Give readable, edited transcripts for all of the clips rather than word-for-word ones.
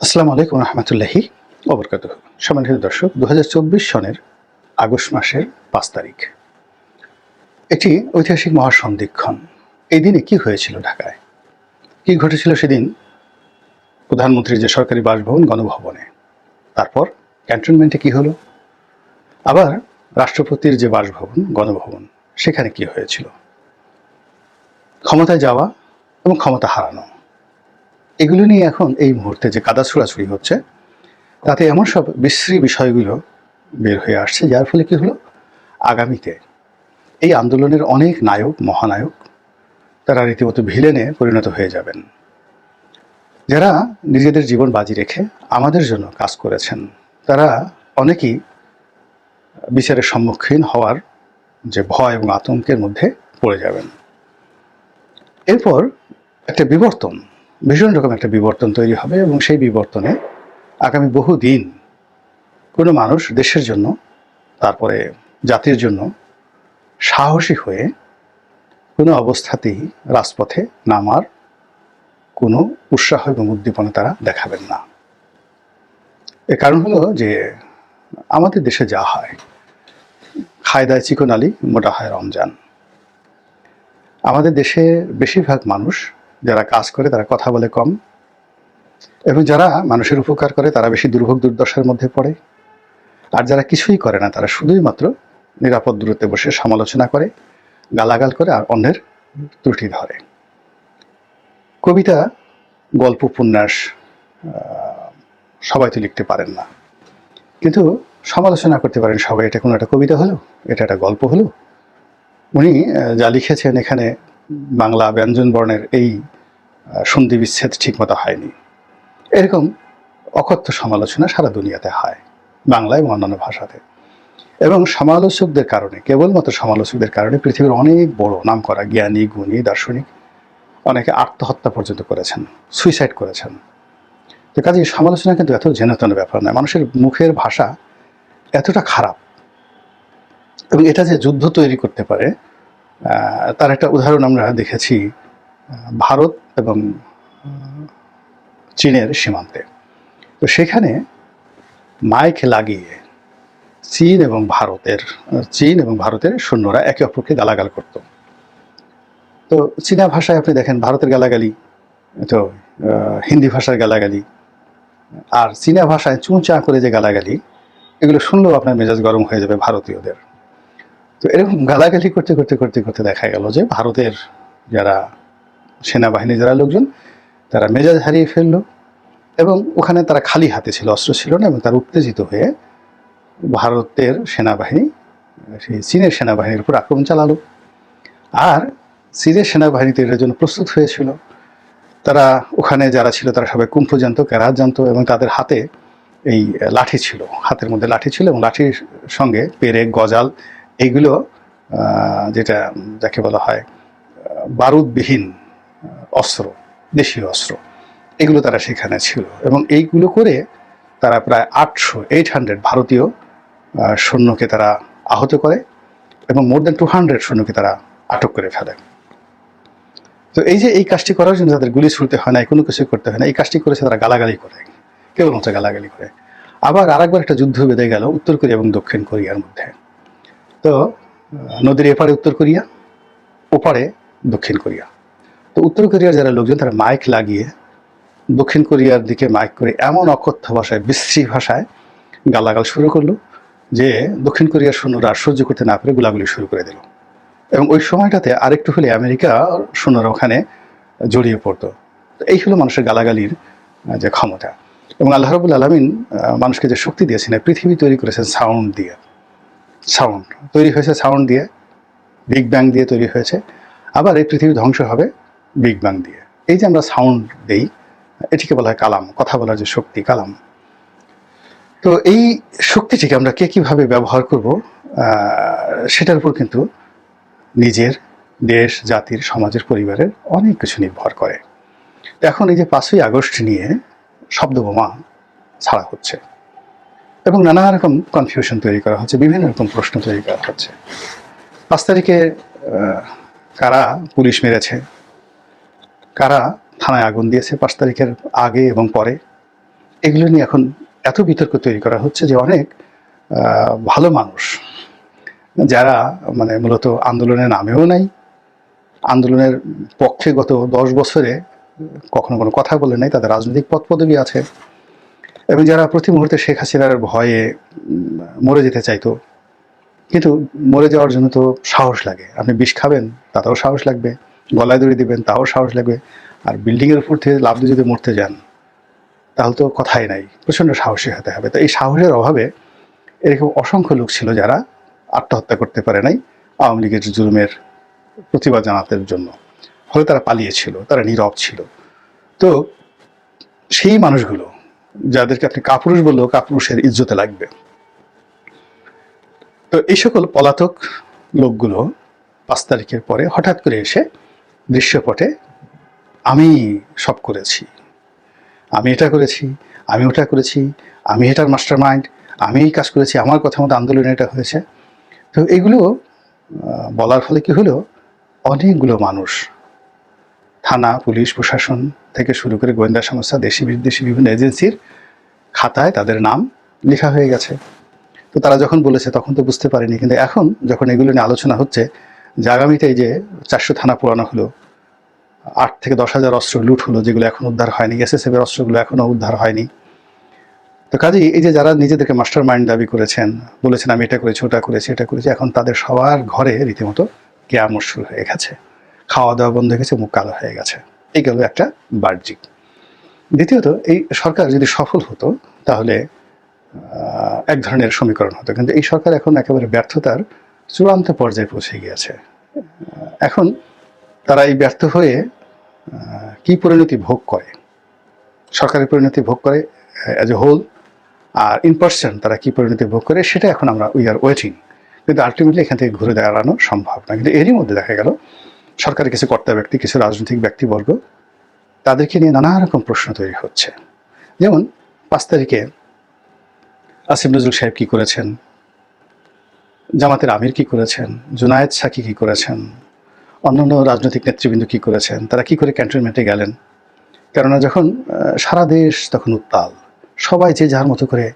আসসালামু আলাইকুম রহমতুল্লাহি ওবরকাতুহু। সম্মানিত দর্শক, ২০২৪ সনের আগস্ট মাসের ৫ তারিখ একটি ঐতিহাসিক মহাসন্ধিক্ষণ। এই দিনে কি হয়েছিল ঢাকায়, কি ঘটেছিল সেদিন? প্রধানমন্ত্রীর যে সরকারি বাসভবন গণভবনে, তারপর ক্যান্টনমেন্টে কি হলো, আবার রাষ্ট্রপতির যে বাসভবন গণভবন সেখানে কি হয়েছিল, ক্ষমতায় যাওয়া এবং ক্ষমতা হারানো, এগুলো নিয়ে এখন এই মুহূর্তে যে কাদা ছোড়াছুড়ি হচ্ছে, তাতে এমন সব বিশ্রী বিষয়গুলো বের হয়ে আসছে, যার ফলে কি হলো, আগামীতে এই আন্দোলনের অনেক নায়ক মহানায়ক তারা রীতিমতো ভিলেনে পরিণত হয়ে যাবেন, যারা নিজেদের জীবন বাজি রেখে আমাদের জন্য কাজ করেছেন। তারা অনেকেই বিচারের সম্মুখীন হওয়ার যে ভয় এবং আতঙ্কের মধ্যে পড়ে যাবেন। এরপর একটা বিবর্তন, ভীষণ রকম একটা বিবর্তন তৈরি হবে, এবং সেই বিবর্তনে আগামী বহুদিন কোনো মানুষ দেশের জন্য, তারপরে জাতির জন্য সাহসী হয়ে কোনো অবস্থাতেই রাজপথে নামার কোনো উৎসাহ এবং উদ্দীপনা তারা দেখাবেন না। এর কারণ হলো যে আমাদের দেশে যা হয়, খায় দায় চিকন আলী, মোটা হয় রমজান। আমাদের দেশে বেশিরভাগ মানুষ যারা কাজ করে তারা কথা বলে কম, এবং যারা মানুষের উপকার করে তারা বেশি দুর্ভোগ দুর্দশার মধ্যে পড়ে। আর যারা কিছুই করে না তারা শুধুই মাত্র নিরাপদ দূরত্বে বসে সমালোচনা করে, গালাগাল করে, আর অন্যের ত্রুটি ধরে। কবিতা, গল্প, উপন্যাস সবাই তো লিখতে পারেন না, কিন্তু সমালোচনা করতে পারেন সবাই। এটা কোনো একটা কবিতা হলো, এটা একটা গল্প হলো, উনি যা লিখেছেন এখানে বাংলা ব্যঞ্জন বর্ণের এই সন্ধি বিচ্ছেদ ঠিকমতো হয়নি, এরকম অকথ্য সমালোচনা সারা দুনিয়াতে হয়, বাংলা এবং অন্যান্য ভাষাতে। এবং সমালোচকদের কারণে, কেবলমাত্র সমালোচকদের কারণে পৃথিবীর অনেক বড় নামকরা জ্ঞানী, গুণী, দার্শনিক অনেকে আত্মহত্যা পর্যন্ত করেছেন, সুইসাইড করেছেন। তো কাজে সমালোচনা কিন্তু এত জেনতন ব্যাপার নয়। মানুষের মুখের ভাষা এতটা খারাপ, এবং এটা যে যুদ্ধ তৈরি করতে পারে, তার একটা উদাহরণ আমরা দেখেছি ভারত এবং চীনের সীমান্তে। তো সেখানে মাইক লাগিয়ে চীন এবং ভারতের সৈন্যরা একে অপরকে গালাগাল করত। তো চীনা ভাষায় আপনি দেখেন ভারতের গালাগালি, তো হিন্দি ভাষার গালাগালি, আর চীনা ভাষায় চুঁচা করে যে গালাগালি, এগুলো শুনলেও আপনার মেজাজ গরম হয়ে যাবে ভারতীয়দের। তো এরকম গালাগালি করতে করতে করতে করতে দেখা গেল যে ভারতের যারা সেনাবাহিনী, যারা লোকজন, তারা মেজাজ হারিয়ে ফেললো, এবং ওখানে তারা খালি হাতে ছিল, অস্ত্র ছিল না, এবং তারা উত্তেজিত হয়ে ভারতের সেনাবাহিনী সেই চীনের সেনাবাহিনীর উপর আক্রমণ চালালো। আর চীনের সেনাবাহিনী তো এটার জন্য প্রস্তুত হয়েছিল। তারা ওখানে যারা ছিল তারা সবাই কুম্ফু জানতো, ক্যারাত জানতো, এবং তাদের হাতে এই লাঠি ছিল, হাতের মধ্যে লাঠি ছিল, এবং লাঠির সঙ্গে পেরেক, গজাল, এইগুলো যেটা যাকে বলা হয় বারুদবিহীন অস্ত্র, দেশীয় অস্ত্র, এগুলো তারা সেখানে ছিল। এবং এইগুলো করে তারা প্রায় 800 ভারতীয় সৈন্যকে তারা আহত করে, এবং মোর দ্যান 200 সৈন্যকে তারা আটক করে ফেলে। তো এই যে এই কাজটি করার জন্য তাদের গুলি ছুড়তে হয় না, কোনো কিছু করতে হয় না, এই কাজটি করেছে তারা গালাগালি করে, কেবলমাত্র গালাগালি করে। আবার আরেকবার একটা যুদ্ধ বেঁধে গেল উত্তর কোরিয়া এবং দক্ষিণ কোরিয়ার মধ্যে। তো নদীর এপারে উত্তর কোরিয়া, ওপারে দক্ষিণ কোরিয়া। তো উত্তর কোরিয়ার যারা লোকজন তারা মাইক লাগিয়ে দক্ষিণ কোরিয়ার দিকে মাইক করে এমন অকথ্য ভাষায়, বিশ্রী ভাষায় গালাগাল শুরু করলো যে দক্ষিণ কোরিয়ার সৈন্যরা আর সহ্য করতে না পেরে গোলাগুলি শুরু করে দিল। এবং ওই সময়টাতে আরেকটু হলে আমেরিকা সৈন্যরা ওখানে জড়িয়ে পড়তো। তো এই হলো মানুষের গালাগালির যে ক্ষমতা। এবং আল্লাহ রাব্বুল আলামিন মানুষকে যে শক্তি দিয়েছেন, পৃথিবী তৈরি করেছেন সাউন্ড দিয়ে। সাউন্ড তৈরি হয়েছে সাউন্ড দিয়ে, বিগ ব্যাং দিয়ে তৈরি হয়েছে। আবার এই পৃথিবী ধ্বংস হবে বিগ ব্যাং দিয়ে। এই যে আমরা সাউন্ড দেই, এটিকে বলা হয় কালাম, কথা বলার যে শক্তি, কালাম। তো এই শক্তিটিকে আমরা কে কীভাবে ব্যবহার করব, সেটার উপর কিন্তু নিজের দেশ, জাতির, সমাজের, পরিবারের অনেক কিছু নির্ভর করে। এখন এই যে 5ই আগস্ট নিয়ে শব্দবোমা ছাড়া হচ্ছে, এবং নানা রকম কনফিউশন তৈরি করা হচ্ছে, বিভিন্ন রকম প্রশ্ন তৈরি করা হচ্ছে। 5 তারিখে কারা পুলিশ মেরেছে, কারা থানায় আগুন দিয়েছে 5 তারিখের আগে এবং পরে, এগুলো নিয়ে এখন এত বিতর্ক তৈরি করা হচ্ছে যে অনেক ভালো মানুষ যারা মানে মূলত আন্দোলনের নামেও নাই, আন্দোলনের পক্ষে গত 10 বছরে কখনো কোনো কথা বলে নাই, তাদের রাজনৈতিক পদ পদবি আছে, এবং যারা প্রতি মুহূর্তে শেখ হাসিনার ভয়ে মরে যেতে চাইতো, কিন্তু মরে যাওয়ার জন্য তো সাহস লাগে। আপনি বিষ খাবেন, তাতেও সাহস লাগবে, গলায় দড়ি দিবেন তাও সাহস লাগবে, আর বিল্ডিংয়ের উপর থেকে লাফ দিয়ে যদি মরতে যান তাহলে তো কথাই নাই, প্রচণ্ড সাহসী হতে হবে। তো এই সাহসের অভাবে এরকম অসংখ্য লোক ছিল যারা আত্মহত্যা করতে পারে নাই আওয়ামী লীগের জুলুমের প্রতিবাদ জানাতে জন্য, ফলে তারা পালিয়েছিল, তারা নীরব ছিল। তো সেই মানুষগুলো যাদেরকে আপনি কাপুরুষ বললেও কাপুরুষের ইজ্জতে লাগবে, তো এই সকল পলাতক লোকগুলো 5 তারিখের পরে হঠাৎ করে এসে দৃশ্যপটে আমি সব করেছি, আমি এটা করেছি, আমি ওটা করেছি, আমি এটার মাস্টার মাইন্ড, আমি এই কাজ করেছি, আমার কথা মতো আন্দোলনে এটা হয়েছে। তো এগুলো বলার ফলে কি হলো, অনেকগুলো মানুষ, থানা, পুলিশ, প্রশাসন থেকে শুরু করে গোয়েন্দা সংস্থা, দেশি বিদেশি বিভিন্ন এজেন্সির খাতায় তাদের নাম লেখা হয়ে গেছে। তো তারা যখন বলেছে তখন তো বুঝতে পারেনি, কিন্তু এখন যখন এগুলো নিয়ে আলোচনা হচ্ছে যে আগামীতে এই যে 400 থানা পুরানো হলো, 8 থেকে 10,000 অস্ত্র লুট হলো, যেগুলো এখন উদ্ধার হয়নি, এসএসএফ এর অস্ত্রগুলো এখনো উদ্ধার হয়নি। তো কাজেই এই যে যারা নিজেদেরকে মাস্টার মাইন্ড দাবি করেছেন, বলেছেন আমি এটা করেছি, ওটা করেছি, এটা করেছি, এখন তাদের সবার ঘরে রীতিমতো কেয়ামত শুরু হয়ে গেছে, খাওয়া দাওয়া বন্ধ হয়ে গেছে, মুখ কালো হয়ে গেছে। এই গেল একটা বাহ্যিক। দ্বিতীয়ত, এই সরকার যদি সফল হতো তাহলে এক ধরনের সমীকরণ হতো, কিন্তু এই সরকার এখন একেবারে ব্যর্থতার চূড়ান্ত পর্যায়ে পৌঁছে গিয়েছে। এখন তারা এই ব্যর্থ হয়ে কি পরিণতি ভোগ করে, সরকারের পরিণতি ভোগ করে অ্যাজ এ হোল, আর ইন পার্সন তারা কি পরিণতি ভোগ করে সেটা এখন আমরা উই আর ওয়েটিং, কিন্তু আলটিমেটলি এখান থেকে ঘুরে দাঁড়ানো সম্ভব না। কিন্তু এরই মধ্যে দেখা গেল সরকারের কিছু কর্তা ব্যক্তি, কিছু রাজনৈতিক ব্যক্তিবর্গ, তাদেরকে নিয়ে নানা রকম প্রশ্ন তৈরি হচ্ছে। যেমন 5 তারিখে আসিফ নজরুল সাহেব কী করেছেন, জামাতের আমির কী করেছেন, জুনায়েদ সাকি কী করেছেন, অন্যান্য রাজনৈতিক নেতৃবৃন্দ কী করেছেন, তারা কী করে ক্যান্টনমেন্টে গেলেন। কেননা যখন সারা দেশ তখন উত্তাল, সবাই যে যার মতো করে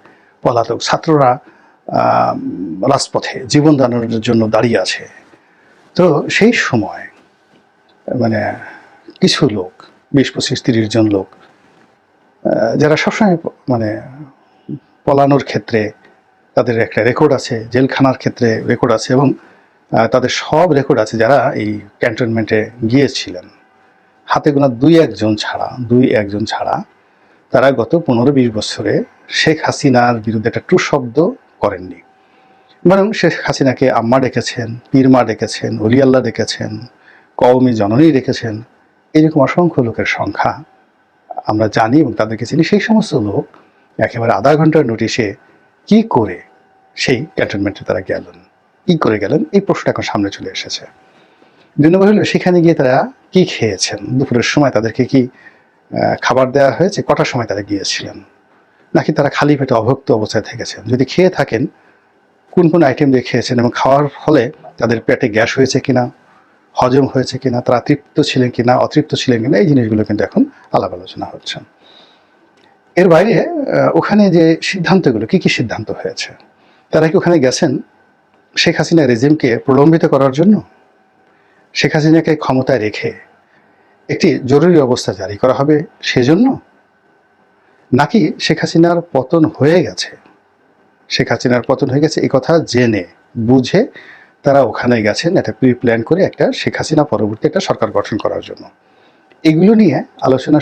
পলাতক, ছাত্ররা রাজপথে জীবন দানের জন্য দাঁড়িয়ে আছে। তো সেই সময় মানে কিছু লোক, 20, 25, 30 জন লোক, যারা সবসময় মানে পলানোর ক্ষেত্রে তাদের একটা রেকর্ড আছে, জেলখানার ক্ষেত্রে রেকর্ড আছে, এবং তাদের সব রেকর্ড আছে, যারা এই ক্যান্টনমেন্টে গিয়েছিলেন, হাতে গোনা 2-1 জন ছাড়া তারা গত 15-20 বছরে শেখ হাসিনার বিরুদ্ধে একটা টু শব্দ করেননি। বরং শেখ হাসিনাকে আম্মা ডেকেছেন, পীরমা ডেকেছেন, অলিয়াল্লাহ ডেকেছেন, কওমি জননী ডেকেছেন। এরকম অসংখ্য লোকের সংখ্যা আমরা জানি এবং তাদেরকে চিনি। সেই সমস্ত লোক একেবারে আধা ঘন্টার নোটিশে কি করে সেই ক্যান্টনমেন্টে তারা গেলেন, কি করে গেলেন, এই প্রশ্নটা এখন সামনে চলে এসেছে। 2 নম্বর হলো, সেখানে গিয়ে তারা কি খেয়েছেন, দুপুরের সময় তাদেরকে কি খাবার দেওয়া হয়েছে, কটার সময় তারা গিয়েছিলেন, নাকি তারা খালি পেটে অভুক্ত অবস্থায় থেকেছেন, যদি খেয়ে থাকেন কোন কোন আইটেম দিয়ে খেয়েছেন, এবং খাওয়ার ফলে তাদের পেটে গ্যাস হয়েছে কিনা, হজম হয়েছে কিনা, তারা তৃপ্ত ছিলেন কিনা, অতৃপ্ত ছিলেন কিনা, এই জিনিসগুলো কিন্তু এখন আলাপ আলোচনা হচ্ছে। এর বাইরে ওখানে যে সিদ্ধান্তগুলো, কি কি সিদ্ধান্ত হয়েছে, তারা কি ওখানে গেছেন শেখ হাসিনা রেজিমকে প্রলম্বিত করার জন্য, শেখ হাসিনাকে ক্ষমতায় রেখে একটি জরুরি অবস্থা জারি করা হবে সেজন্য, নাকি শেখ হাসিনার পতন হয়ে গেছে, শেখ হাসিনার পতন হয়ে গেছে এই কথা জেনে বুঝে তারা ওখানে গেছেন একটা প্রি প্ল্যান করে একটা শেখ হাসিনা পরবর্তী একটা সরকার গঠন করার জন্য। এগুলো নিয়ে আলোচনা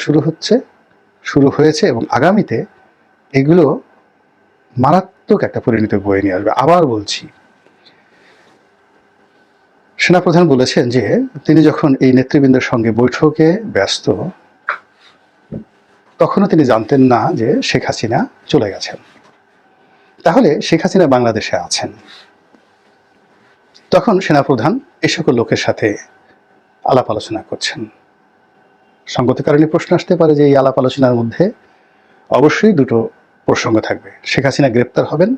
শুরু হয়েছে এবং আগামীতে এগুলো মারাত্মক একটা পরিণতি বয়ে নিয়ে আসবে। আবার বলছি, সেনাপ্রধান বলেছেন যে তিনি যখন এই নেতৃবৃন্দের সঙ্গে বৈঠকে ব্যস্ত, তখনও তিনি জানতেন না যে শেখ হাসিনা চলে গেছেন। তাহলে শেখ হাসিনা বাংলাদেশে আছেন, তখন সেনাপ্রধান এ সকল লোকের সাথে আলাপ আলোচনা করছেন। সঙ্গত কারণে প্রশ্ন আসতে পারে যে এই আলাপ আলোচনার মধ্যে অবশ্যই 2টো প্রসঙ্গ থাকবে, শেখ হাসিনা গ্রেপ্তার হবেন,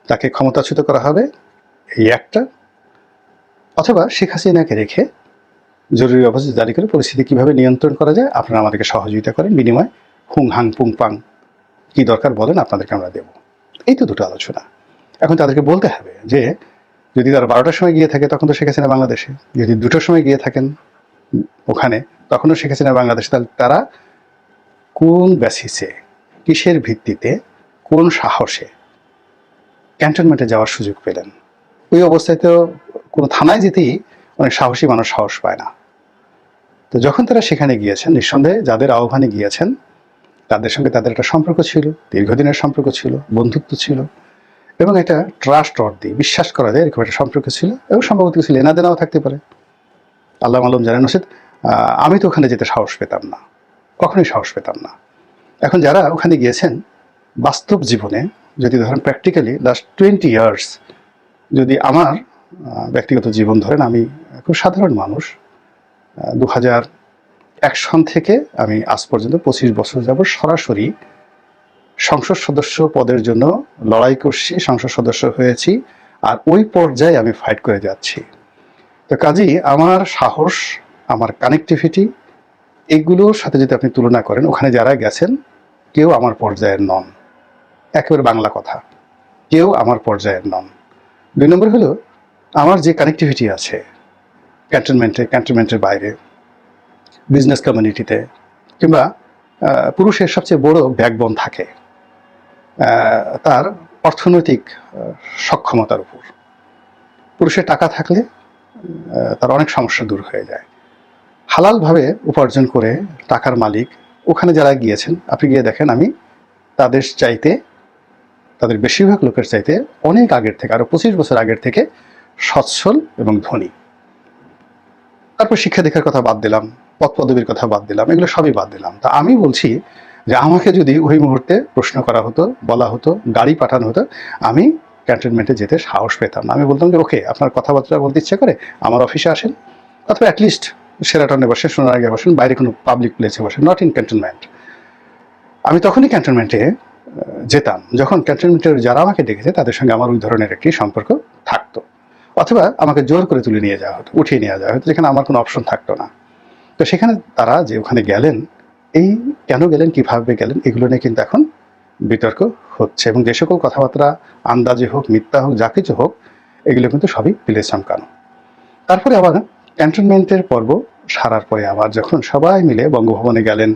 তাকে ক্ষমতাচ্যুত করা হবে, এই একটা, অথবা শেখ হাসিনাকে রেখে জরুরি অবস্থা জারি করে পরিস্থিতি কীভাবে নিয়ন্ত্রণ করা যায় আপনারা আমাদেরকে সহযোগিতা করেন, বিনিময় হুং হাং পুং পাং কি দরকার বলেন, আপনাদেরকে আমরা দেব। এই তো দুটো আলোচনা। এখন তাদেরকে বলতে হবে যে যদি তারা 12টার সময় গিয়ে থাকে তখন তো শেখ হাসিনা বাংলাদেশে, যদি 2টোর সময় গিয়ে থাকেন ওখানে তখনও শেখ হাসিনা বাংলাদেশে, তাহলে তারা কোন বেসিসে, কিসের ভিত্তিতে, কোন সাহসে ক্যান্টনমেন্টে যাওয়ার সুযোগ পেলেন? ওই অবস্থায় তো কোনো থানায় যেতেই অনেক সাহসী মানুষ সাহস পায় না। তো যখন তারা সেখানে গিয়েছেন, নিঃসন্দেহে যাদের আহ্বানে গিয়েছেন তাদের সঙ্গে তাদের একটা সম্পর্ক ছিল, দীর্ঘদিনের সম্পর্ক ছিল, বন্ধুত্ব ছিল, এবং একটা ট্রাস্ট অর্দি, বিশ্বাস করা যায় এরকম একটা সম্পর্ক ছিল, এবং সম্ভবত কিছু লেনা দেনাও থাকতে পারে, আল্লাহ মালুম জানেন। উচিত আমি তো ওখানে যেতে সাহস পেতাম না, কখনোই সাহস পেতাম না। এখন যারা ওখানে গিয়েছেন বাস্তব জীবনে, যদি ধরেন প্র্যাকটিক্যালি লাস্ট 20 ইয়ার্স, যদি আমার ব্যক্তিগত জীবন ধরেন, আমি খুব সাধারণ মানুষ, 2001 সন থেকে আমি আজ পর্যন্ত 25 বছর যাবত সরাসরি সংসদ সদস্য পদের জন্য লড়াই করছি, সংসদ সদস্য হয়েছি, আর ওই পর্যায়ে আমি ফাইট করে যাচ্ছি। তো কাজেই আমার সাহস, আমার কানেক্টিভিটি, এগুলোর সাথে যদি আপনি তুলনা করেন, ওখানে যারা গেছেন কেউ আমার পর্যায়ের নন, একেবারে বাংলা কথা, কেউ আমার পর্যায়ের নন। 2 নম্বর হলো আমার যে কানেক্টিভিটি আছে ক্যান্টনমেন্টের বাইরে, বিজনেস কমিউনিটিতে, কিংবা পুরুষের সবচেয়ে বড় ব্যাকবোন থাকে তার অর্থনৈতিক সক্ষমতার উপর। পুরুষের টাকা থাকলে তার অনেক সমস্যা দূর হয়ে যায়। হালালভাবে উপার্জন করে টাকার মালিক ওখানে যারা গিয়েছেন, আপনি গিয়ে দেখেন, আমি তাদের চাইতে, তাদের বেশিরভাগ লোকের চাইতে অনেক আগের থেকে, আরো 25 বছর আগের থেকে সচ্ছল এবং ধনী। তারপর শিক্ষা দীক্ষার কথা বাদ দিলাম, পদ পদবীর কথা বাদ দিলাম, এগুলো সবই বাদ দিলাম। তা আমি বলছি যে আমাকে যদি ওই মুহূর্তে প্রশ্ন করা হতো, বলা হতো, গাড়ি পাঠানো হতো, আমি ক্যান্টনমেন্টে যেতে সাহস পেতাম না। আমি বলতাম যে ওকে, আপনার কথাবার্তা বলতে ইচ্ছে করে আমার অফিসে আসেন, অথবা অ্যাটলিস্ট সেরাটনে বসেন, সোনারগাঁয়ে বসেন, বাইরে কোনো পাবলিক প্লেসে বসেন, নট ইন ক্যান্টনমেন্ট। আমি তখনই ক্যান্টনমেন্টে যেতাম যখন ক্যান্টনমেন্টের যারা আমাকে ডেকেছে তাদের সঙ্গে আমার ওই ধরনের একটি সম্পর্ক থাকতো, অথবা আমাকে জোর করে তুলে নিয়ে যাওয়া হতো, উঠিয়ে নিয়ে যাওয়া হতো, যেখানে আমার কোনো অপশন থাকতো না। তো সেখানে তারা যে ওখানে গেলেন, এই কেন গেলেন, কিভাবে গেলেন, এগুলো নিয়ে কিন্তু এখন বিতর্ক হচ্ছে, এবং যে সকল কথাবার্তা আন্দাজে হোক, মিথ্যা হোক, যা কিছু হোক, এগুলো কিন্তু সবই পিলে চমকানো। তারপরে আবার ক্যান্টনমেন্টের পর্ব সারার পরে আবার যখন সবাই মিলে বঙ্গভবনে গেলেন,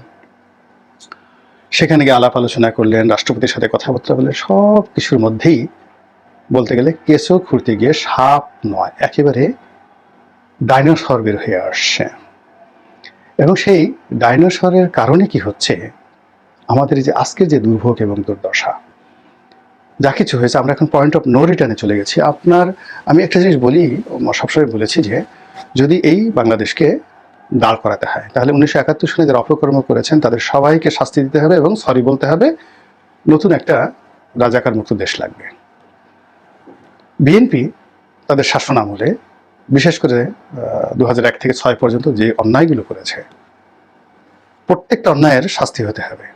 সেখানে গিয়ে আলাপ আলোচনা করলেন, রাষ্ট্রপতির সাথে কথাবার্তা বললেন, সব কিছুর মধ্যেই বলতে গেলে কেঁচো খুঁড়তে গিয়ে সাপ নয়, একেবারে ডাইনোসর বের হয়ে আসছে। এবং সেই ডাইনোসরের কারণে কি হচ্ছে, আমাদের যে আজকের যে দুর্ভোগ এবং দুর্দশা, যা কিছু হয়েছে, আমরা এখন পয়েন্ট অফ নো রিটার্নে চলে গেছি। আমি একটা জিনিস বলি, সবসময় বলেছি যে যদি এই বাংলাদেশকে দাঁড় করাতে হয়, তাহলে 1971 সালে যারা অপকর্ম করেছেন তাদের সবাইকে শাস্তি দিতে হবে এবং সরি বলতে হবে, নতুন একটা রাজাকার মুক্ত দেশ লাগবে। বিএনপি তাদের শাসন আমলে, বিশেষ করে 2001 থেকে 6 পর্যন্ত যে অন্যায়গুলো করেছে, প্রত্যেকটা অন্যায়ের শাস্তি হতে হবে।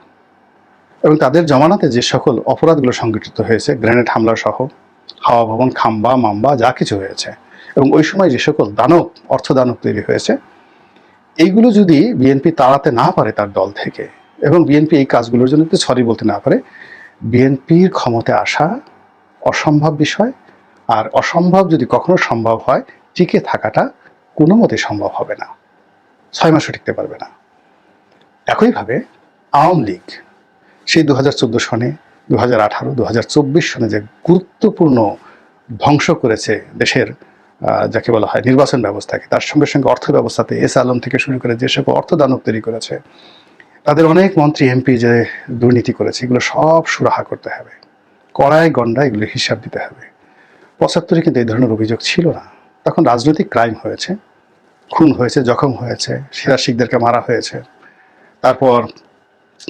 এবং তাদের জমানাতে যে সকল অপরাধগুলো সংঘটিত হয়েছে, গ্রেনেড হামলা সহ, হাওয়া ভবন, খাম্বা মাম্বা, যা কিছু হয়েছে, এবং ওই সময় যে সকল অর্থ দানব তৈরি হয়েছে, এইগুলো যদি বিএনপি তাড়াতে না পারে তার দল থেকে, এবং বিএনপি এই কাজগুলোর জন্য যদি সরি বলতে না পারে, বিএনপির ক্ষমতায় আসা অসম্ভব বিষয়। আর অসম্ভব যদি কখনো সম্ভব হয়, টিকে থাকাটা কোনো মতে সম্ভব হবে না, 6 মাসও টিকতে পারবে না। একইভাবে আওয়ামী লীগ সেই 2014 সনে, 2018, 2024 সনে যে গুরুত্বপূর্ণ ধ্বংস করেছে দেশের যাকে বলা হয় নির্বাচন ব্যবস্থাকে, তার সঙ্গে সঙ্গে অর্থ ব্যবস্থাতে এস আলম থেকে শুরু করে যে সকল অর্থ দানব তৈরি করেছে, তাদের অনেক মন্ত্রী এমপি যে দুর্নীতি করেছে, এগুলো সব সুরাহা করতে হবে, কড়ায় গন্ডা এগুলো হিসাব দিতে হবে। 75-এ কিন্তু এই ধরনের অভিযোগ ছিল না, তখন রাজনৈতিক ক্রাইম হয়েছে, খুন হয়েছে, জখম হয়েছে, সেরা শিখদেরকে মারা হয়েছে, তারপর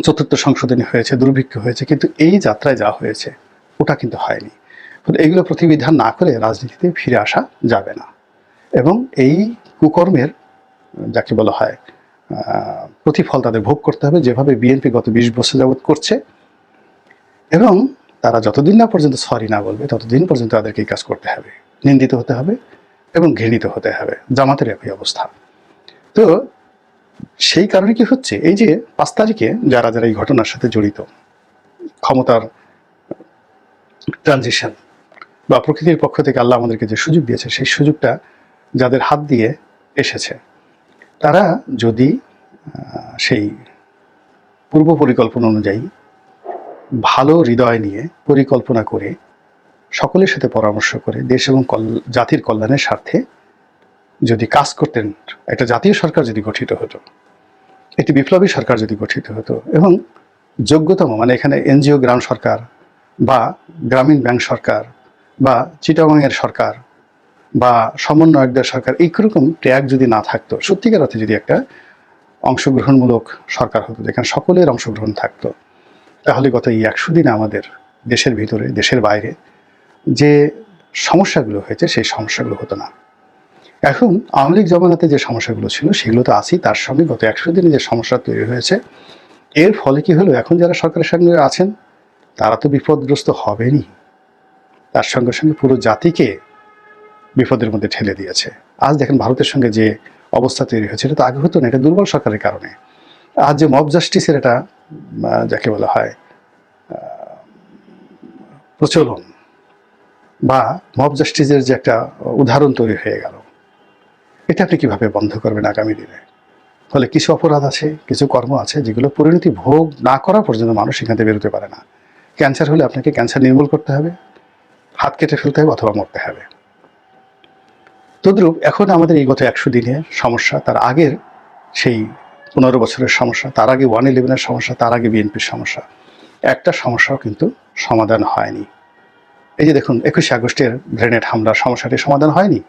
4র্থ সংশোধনী হয়েছে, দুর্ভিক্ষ হয়েছে, কিন্তু এই যাত্রায় যা হয়েছে ওটা কিন্তু হয়নি। এইগুলো প্রতিবিধান না করে রাজনীতিতে ফিরে আসা যাবে না, এবং এই কুকর্মের যাকে বলা হয় প্রতিফল তাদের ভোগ করতে হবে, যেভাবে বিএনপি গত 20 বছর যাবৎ করছে। এবং তারা যতদিন না পর্যন্ত সরি না বলবে, ততদিন পর্যন্ত তাদেরকে এই কাজ করতে হবে, নিন্দিত হতে হবে এবং ঘৃণিত হতে হবে। জামাতের একই অবস্থা। তো সেই কারণে কি হচ্ছে, এই যে 5 তারিখে যারা যারা এই ঘটনার সাথে জড়িত, ক্ষমতার ট্রানজিশন বা প্রকৃতির পক্ষ থেকে আল্লাহ আমাদেরকে যে সুযোগ দিয়েছে সেই সুযোগটা যাদের হাত দিয়ে এসেছে তারা যদি সেই পূর্ব পরিকল্পনা অনুযায়ী ভালো হৃদয় নিয়ে পরিকল্পনা করে সকলের সাথে পরামর্শ করে দেশ এবং জাতির কল্যাণের স্বার্থে যদি কাজ করতেন, একটা জাতীয় সরকার যদি গঠিত হতো, একটি বিপ্লবী সরকার যদি গঠিত হতো এবং যোগ্যতম মানে এখানে এনজিও গ্রাম সরকার বা গ্রামীণ ব্যাংক সরকার বা চিটাগাংয়ের সরকার বা সমন্বয়কদের সরকার এইরকম ট্যাগ যদি না থাকতো, সত্যিকার অর্থে যদি একটা অংশগ্রহণমূলক সরকার হতো যেখানে সকলের অংশগ্রহণ থাকতো, তাহলে গত এই 100 দিনে আমাদের দেশের ভিতরে দেশের বাইরে যে সমস্যাগুলো হয়েছে সেই সমস্যাগুলো হতো না। এখন আওয়ামী লীগ জমানাতে যে সমস্যাগুলো ছিল সেগুলো তো আছেই, তার সঙ্গে গত 100 দিনে যে সমস্যা তৈরি হয়েছে এর ফলে কি হলো, এখন যারা সরকারের সঙ্গে আছেন তারা তো বিপদগ্রস্ত হবেনই, তার সঙ্গে সঙ্গে পুরো জাতিকে বিপদের মধ্যে ঠেলে দিয়েছে। আজ দেখেন ভারতের সঙ্গে যে অবস্থা তৈরি হয়েছে এটা তো আগে হতো না, এটা দুর্বল সরকারের কারণে। আজ যে মব জাস্টিসের এটা যাকে বলা হয় প্রচলন বা মব জাস্টিসের যে একটা উদাহরণ তৈরি হয়ে গেল, এটা আপনি কিভাবে বন্ধ করবেন আগামী দিনে? ফলে কিছু অপরাধ আছে, কিছু কর্ম আছে যেগুলো পরিণতি ভোগ না করা পর্যন্ত মানুষ এখান থেকে বেরোতে পারে না। ক্যান্সার হলে আপনাকে ক্যান্সার নির্মূল করতে হবে, হাত কেটে ফেলতে হবে অথবা মরতে হবে। তদ্রূপ এখন আমাদের এই গত 100 দিনের সমস্যা, তার আগের সেই 15 বছরের সমস্যা, তার আগে 111-এর সমস্যা, তার আগে বিএনপির সমস্যা, একটা সমস্যাও কিন্তু সমাধান হয়নি। এই যে দেখুন 21শে আগস্টের গ্রেনেড হামলার সমস্যাটি সমাধান হয়নি,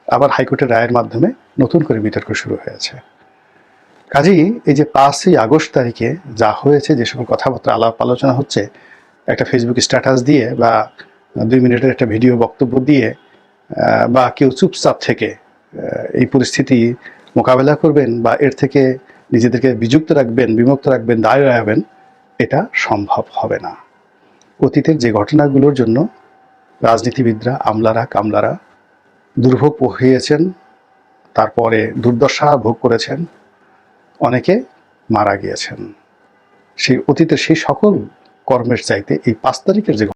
আবার হাইকোর্টের রায়ের মাধ্যমে নতুন করে বিতর্ক শুরু হয়েছে। কাজেই এই যে 5ই আগস্ট তারিখে যা হয়েছে, যে সকল কথাবার্তা আলাপ আলোচনা হচ্ছে, একটা ফেসবুক স্ট্যাটাস দিয়ে বা 2 মিনিটের একটা ভিডিও বক্তব্য দিয়ে বা কেউ চুপচাপ থেকে এই পরিস্থিতি মোকাবেলা করবেন বা এর থেকে নিজেদেরকে বিযুক্ত রাখবেন, বিমুক্ত রাখবেন, দায় রাখবেন, এটা সম্ভব হবে না। অতীতের যে ঘটনাগুলোর জন্য রাজনীতিবিদরা, আমলারা কামলারা দুর্ভোগ পোহিয়েছেন, তারপরে দুর্দশা ভোগ করেছেন, অনেকে মারা গিয়েছেন, সেই অতীতের সেই সকল কর্মের চাইতে এই 5 তারিখের যে